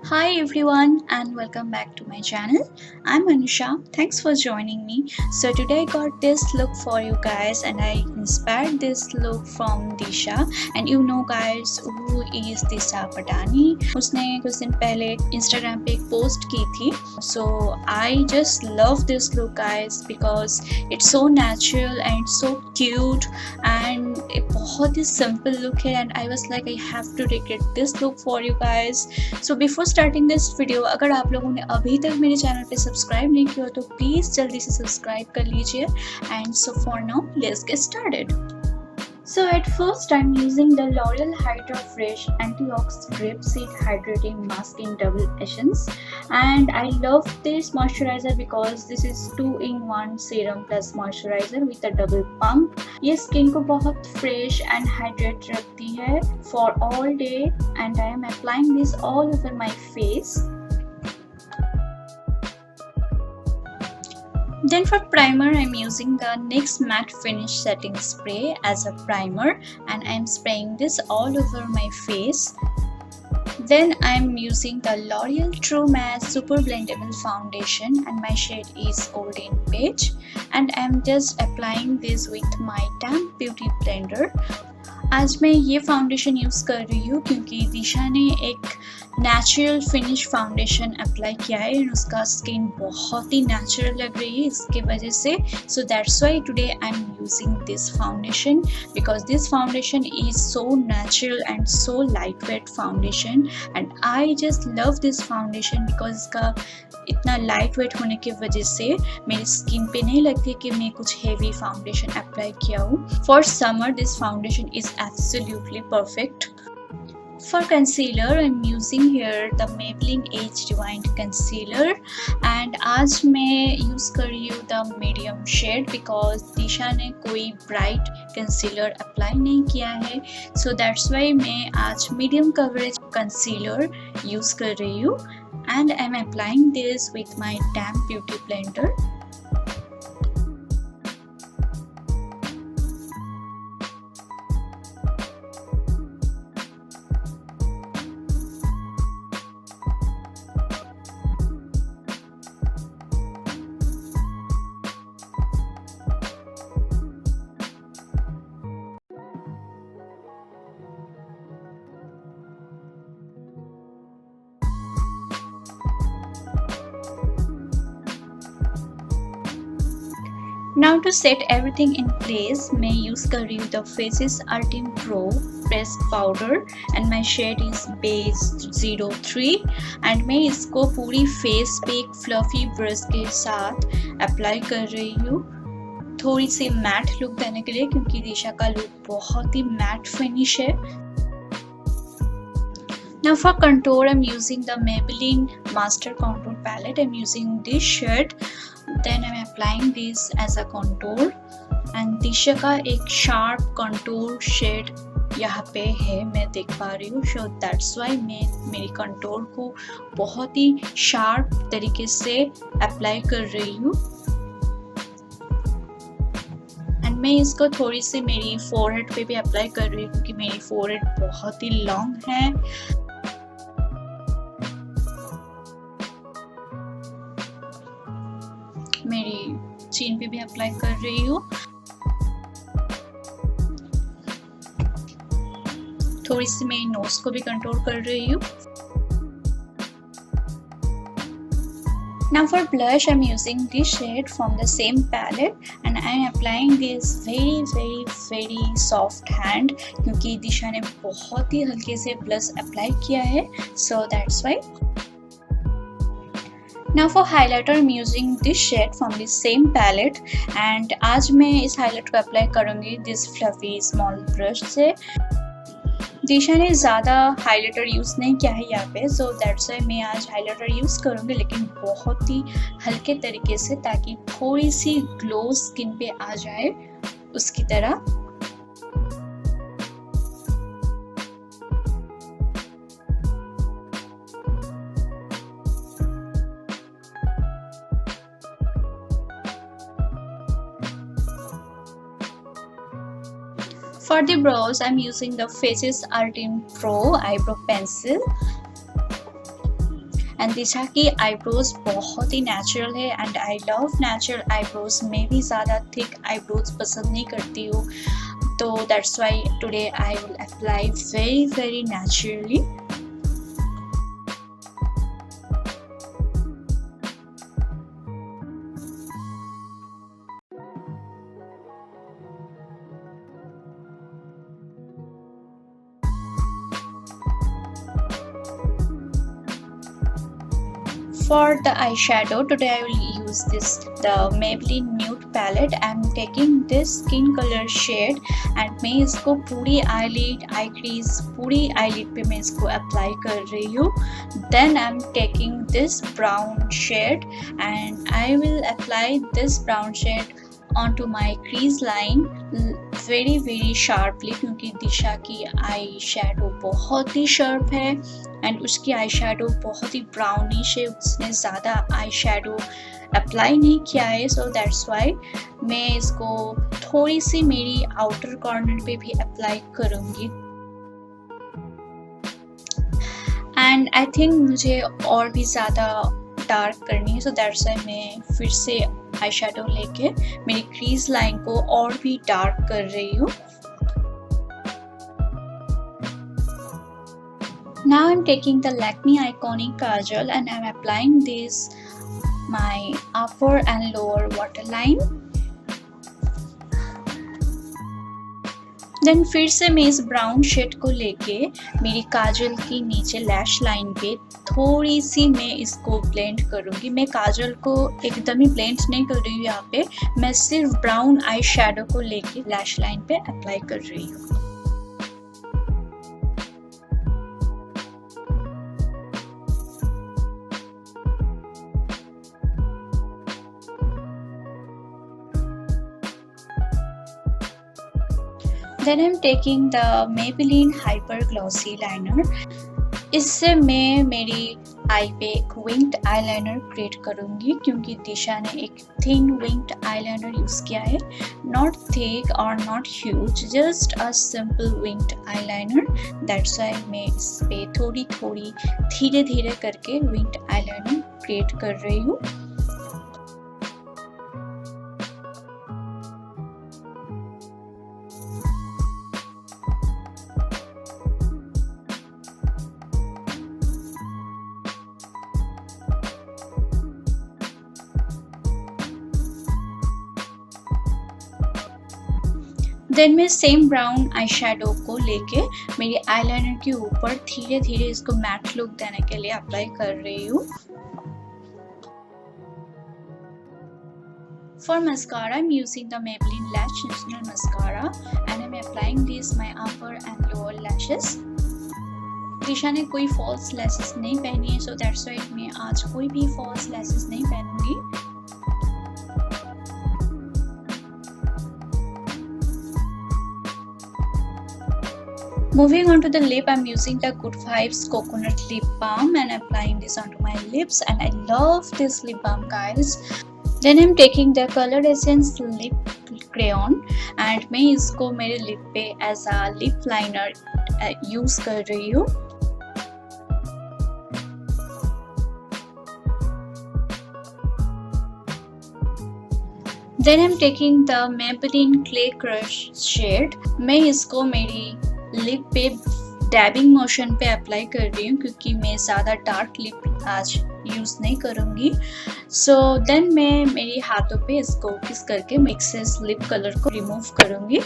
Hi everyone and welcome back to my channel. I'm Anusha. Thanks for joining me. So today I got this look for you guys and I inspired this look from Disha. And you know guys who is Disha Patani. उसने कुछ दिन पहले Instagram पे एक post की थी. So I just love this look guys because it's so natural and it's so cute and एक बहुत ही simple look है and I was like I have to recreate this look for you guys. So before starting this video अगर आप लोगों ने अभी तक मेरे चैनल पे सब्सक्राइब नहीं किया तो प्लीज़ जल्दी से सब्सक्राइब कर लीजिए and so for now let's get started. So at first I'm using the L'Oreal Hydra Fresh Antioxidant Grape Seed Hydrating Mask in double essence and I love this moisturizer because this is 2-in-1 serum plus moisturizer with a double pump. ये skin को बहुत fresh and hydrate रखती है for all day and I am applying this all over my face. Then for primer, I'm using the NYX Matte Finish Setting Spray as a primer and I'm spraying this all over my face. Then I'm using the L'Oreal True Match Super-Blendable Foundation and my shade is Golden Beige and I'm just applying this with my damp beauty blender. आज मैं ये foundation use कर रही हूँ क्योंकि दिशा ने एक natural finish foundation apply किया है और उसका स्किन बहुत ही नेचुरल लग रही है इसके वजह से. So that's why today I am using this foundation because this foundation is so natural and so light weight foundation and I just love this foundation because इसका इतना लाइट वेट होने की वजह से मेरी स्किन पे नहीं लगती कि मैं कुछ हेवी फाउंडेशन अप्लाई किया हूँ. For summer this foundation is absolutely perfect. For concealer, I'm using here the Maybelline Age Rewind Concealer and आज मैं यूज़ कर रही हूँ the medium shade because दिशा ने कोई bright concealer apply नहीं किया है. So that's why मैं आज medium coverage concealer यूज़ कर रही हूँ and I'm applying this with my damp beauty blender. Now to set everything in place, मैं यूज़ कर रही हूँ the Faces Ultime Pro Pressed Powder and my shade is Beige 03 and मैं इसको पूरी face पे एक fluffy brush के साथ अप्लाई कर रही हूँ थोड़ी सी मैट लुक देने के लिए क्योंकि दिशा का लुक बहुत ही मैट फिनिश है. Now for contour, I'm using the Maybelline Master Contour Palette. I'm using this shade. Then I'm applying this as a contour. And दिशा का एक sharp contour shade यहाँ पे है मैं देख पा रही हूँ. So that's why मैं मेरी contour को बहुत ही sharp तरीके से apply कर रही हूँ. And मैं इसको थोड़ी सी मेरी forehead पे भी apply कर रही हूँ क्योंकि मेरी forehead बहुत ही long है. मेरी चीन पे भी अप्लाई कर रही हूँ. थोड़ी सी मेरी नोज को भी कंट्रोल कर रही हूँ. Now for blush, I'm using this shade from the same palette and I'm applying this very soft hand क्योंकि दिशा ने बहुत ही हल्के से blush अप्लाई किया है. So that's why. Now for highlighter, I'm using this shade from the same palette and आज मैं इस highlight को अप्लाई करूँगी this fluffy small brush से. दिशा ने ज़्यादा हाइलाइटर यूज़ नहीं किया है यहाँ पे so that's why मैं आज हाइलाइटर यूज़ करूँगी लेकिन बहुत ही हल्के तरीके से ताकि थोड़ी सी ग्लो स्किन पे आ जाए उसकी तरह. For the brows, I'm using the Faces Ultime Pro Eyebrow Pencil. And Disha की आईब्रोज बहुत ही नेचुरल है and I love natural eyebrows. मैं भी ज़्यादा थिक आईब्रोज पसंद नहीं करती हूँ, तो that's why today I will apply very very naturally. For the eyeshadow, today I will use the Maybelline Nude palette. I am taking this skin color shade and मैं इसको पूरी eyelid, eye crease, पूरी eyelid पे मैं इसको apply कर रही हूँ. Then I am taking this brown shade and I will apply this brown shade onto my crease line very very sharply, क्योंकि दिशा की आई शेडो बहुत ही शार्प है एंड उसकी आई शेडो बहुत ही ब्राउनिश है, उसने ज़्यादा आई शेडो अप्लाई नहीं किया है, सो दैट्स वाई मैं इसको थोड़ी सी मेरी आउटर कॉर्नर पे भी अप्लाई करूँगी। एंड आई थिंक मुझे और भी ज़्यादा डार्क करनी है, सो दैट्स वाई मैं फिर से आई शेडो लेके मेरी क्रीज लाइन को और भी डार्क कर रही हूँ। Now I'm taking the Lakme Eyeconic Kajal and I'm applying this my upper and lower waterline. Then फिर से मैं इस ब्राउन शेड को लेके मेरी काजल की नीचे लैश लाइन पे थोड़ी सी मैं इसको ब्लेंड करूँगी। मैं काजल को एकदम ही ब्लेंड नहीं कर रही हूँ यहाँ पे, मैं सिर्फ ब्राउन आई शेडो को लेके लैश लाइन पे अप्लाई कर रही हूँ। Then I'm taking the Maybelline Hyper Glossy Liner. इससे मैं मेरी आई पे एक विंग्ड आईलाइनर क्रिएट करूँगी, क्योंकि दिशा ने एक थिन विंग्ड आईलाइनर यूज़ किया है, नॉट थिक और not huge, just a simple winged eyeliner. That's why मैं इस पे थोड़ी थोड़ी धीरे धीरे करके विंग्ड आईलाइनर क्रिएट कर रही हूँ। देन मैं सेम ब्राउन आई शेडो को लेके मेरी आईलाइनर के ऊपर धीरे धीरे इसको मैट लुक देने के लिए अप्लाई कर रही हूँ। For mascara, I'm using the Maybelline Lash Sensational Mascara and I'm applying this my upper and lower lashes. दिशा ने कोई फॉल्स लैसेस नहीं पहनी है, सो दैट्स वाई मैं आज कोई भी फॉल्स लैसेस नहीं पहनूंगी। Moving on to the lip, I'm using the Good Vibes Coconut Lip Balm and applying this onto my lips, and I love this lip balm, guys. Then I'm taking the Color Essence Lip Crayon and मैं इसको मेरे lip पे as a lip liner use कर रही हूँ। Then I'm taking the Maybelline Clay Crush shade. मैं इसको मेरी लिप पे डैबिंग मोशन पे अप्लाई कर रही हूँ, क्योंकि मैं ज़्यादा डार्क लिप आज यूज़ नहीं करूँगी। सो देन मैं मेरी हाथों पे इसको किस करके मिक्सेस लिप कलर को रिमूव करूँगी।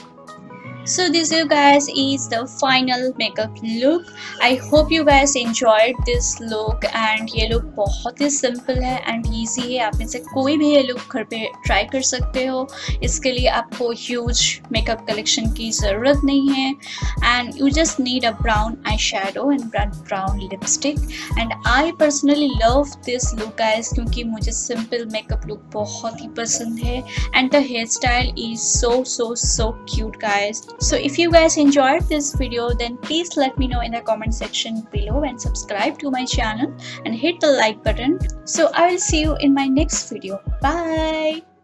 So this you guys is the final makeup look. I hope you guys enjoyed this look and ये look बहुत ही simple है and easy है। आप में से कोई भी ये look घर पे try कर सकते हो। इसके लिए आपको huge makeup collection की ज़रूरत नहीं है and you just need a brown eyeshadow and brown lipstick and I personally love this look guys, क्योंकि मुझे simple makeup look बहुत ही पसंद है and the hairstyle is so cute guys. So if you guys enjoyed this video, then please let me know in the comment section below and subscribe to my channel and hit the like button. So I will see you in my next video. Bye.